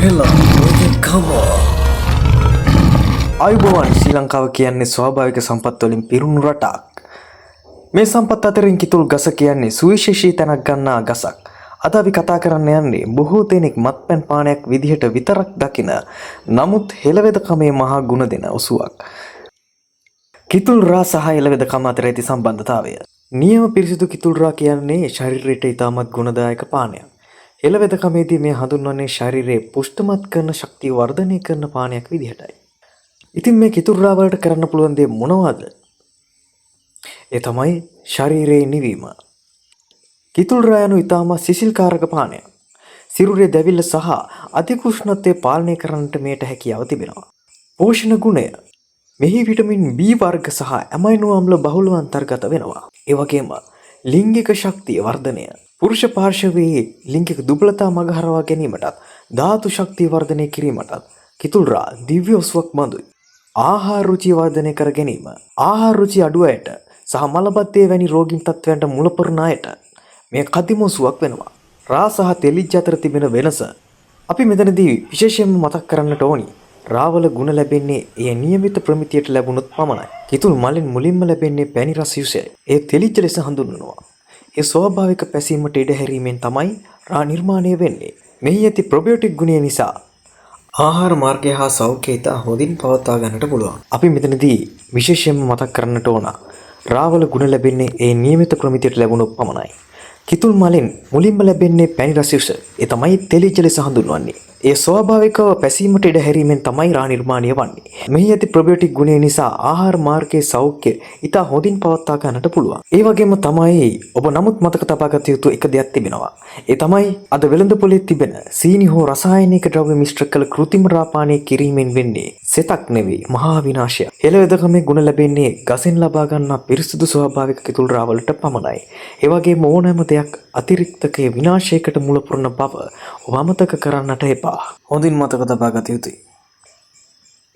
හෙලා වෙදකම අයුබෝවන් ශ්‍රී ලංකාව කියන්නේ ස්වාභාවික සම්පත් වලින් පිරුණු රටක්. මේ සම්පත් අතරින් කිතුල් ගස කියන්නේ සුවිශේෂී තැනක් ගන්නා ගසක්. අද අපි කතා කරන්න යන්නේ බොහෝ දෙනෙක් මත්පැන් පානයක් විදිහට විතරක් දකින නමුත් හෙළවෙදකමේ මහා ගුණ දෙන උසුවක්. කිතුල් රා සහ හෙළවෙදකම අතර ඇති සම්බන්ධතාවය. නියම පිරිසිදු කිතුල් රා කියන්නේ ශරීරයට ඉතාමත් ගුණදායක පානයක්. හෙළවෙදකමේදී මේ හඳුන්වන්නේ ශරීරයේ පුෂ්ඨමත් කරන ශක්තිය වර්ධනය කරන පානයක් විදිහටයි. ඉතින් මේ කිතුල් රා වලට කරන්න පුළුවන් දේ මොනවද? ඒ තමයි ශරීරයේ නිවීම. කිතුල් රා යනු ඉතාමත් සිසිල්කාරක පානයක්. සිරුරේ දැවිල්ල සහ අධික උෂ්ණත්වය පාලනය කරන්නට මෙයට හැකියාව තිබෙනවා. පෝෂණ ගුණය. මෙහි විටමින් B වර්ග සහ ඇමයිනෝ අම්ල බහුලව අන්තර්ගත වෙනවා. ඒ වගේම ලිංගික ශක්තිය වර්ධනය. පුරුෂ පාර්ශවයේ ලිංගික දුබලතා මගහරවා ගැනීමටත් ධාතු ශක්තිය වර්ධනය කිරීමටත් කිතුල් රා දිව්‍ය ඔසුවක් බඳුයි. ආහාර රුචිය වර්ධනය කර ගැනීම. ආහාර රුචි අඩු අයට සහ මලබද්ධය වැනි රෝගීන් තත්ත්වයන්ට මුලපුරන අයට මේ කදිම ඔසුවක් වෙනවා. රා සහ තෙලිජ්ජ අතර තිබෙන වෙනස අපි මෙතනදී විශේෂයෙන්ම මතක් කරන්නට ඕනි. රාවල ගුණ ලැබෙන්නේ ඒ නියමිත ප්‍රමිතියට ලැබුණොත් පමණයි. කිතුල් මලෙන් මුලින්ම ලැබෙන්නේ පැණි රස යුසය. ඒ තෙලිජ්ජ ලෙස හඳුන්වනවා. ඒ ස්වාභාවික පැසීමට ඉඩ හැරීමෙන් තමයි රා නිර්මාණය වෙන්නේ. මෙහි ඇති ප්‍රොබියොටික් ගුණය නිසා ආහාර මාර්ගය හා සෞඛ්‍යය ඉතා හොඳින් පවත්වා ගන්නට පුළුවන්. අපි මෙතනදී විශේෂයෙන්ම මතක් කරන්නට ඕන. රාවල ගුණ ලැබෙන්නේ ඒ නියමිත ප්‍රමිතියට ලැබුණොත් පමණයි. කිතුල් මලෙන් මුලින්ම ලැබෙන්නේ පැණි රස යුස. ඒ තමයි තෙලිජ්ජ ලෙස හඳුන්වන්නේ. ඒ ස්වාභාවිකව පැසීමට ඉඩ හැරීමෙන් තමයි රා නිර්මාණය වන්නේ. මෙහි ඇති ප්‍රොබියොටික් ගුණය නිසා ආහාර මාර්ගයේ සෞඛ්‍ය ඉතා හොඳින් පවත්වා ගන්නට පුළුවන්. ඒ වගේම තමයි ඔබ නමුත් මතක තබා ගත යුතු එක දෙයක් තිබෙනවා. ඒ තමයි අද වෙළඳපොලේ තිබෙන සීනි හෝ රසායනික ද්‍රව්‍ය මිශ්‍ර කළ කෘත්‍රිම රා පානය කිරීමෙන් වෙන්නේ සෙතක් නෙවෙයි මහා විනාශයක්. හෙළවෙදකමේ ගුණ ලැබෙන්නේ ගසෙන් ලබා ගන්නා පිරිසිදු ස්වාභාවික කිතුල් රා වලට පමණයි. ඒ වගේම ඕනෑම දෙයක් අතිරික්තකයේ විනාශයකට මුල පුරන බව ඔබ අමතක කරන්නට එපා. හොඳින් මතක තබා ගත යුතුයි.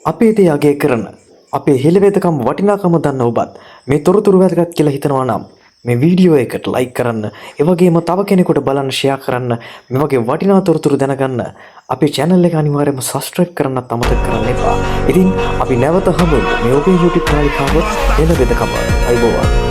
අපේ දේ අගය කරන අපේ හෙළවෙදකම වටිනාකම දන්න ඔබත් මේ තොරතුරු වැදගත් කියලා හිතනවා නම් මේ වීඩියෝ එකට ලයික් කරන්න, ඒ වගේම තව කෙනෙකුට බලන්න ෂෙයා කරන්න, මේ වගේ වටිනා තොරතුරු දැනගන්න අපේ channel එක අනිවාර්යයෙන්ම subscribe කරන්නත් අමතක කරන්න එපා. ඉතින් අපි නැවත හමුවෙමු මේ ඔබේ YouTube නාලිකාව හෙළවෙදකම. අයබෝවන්.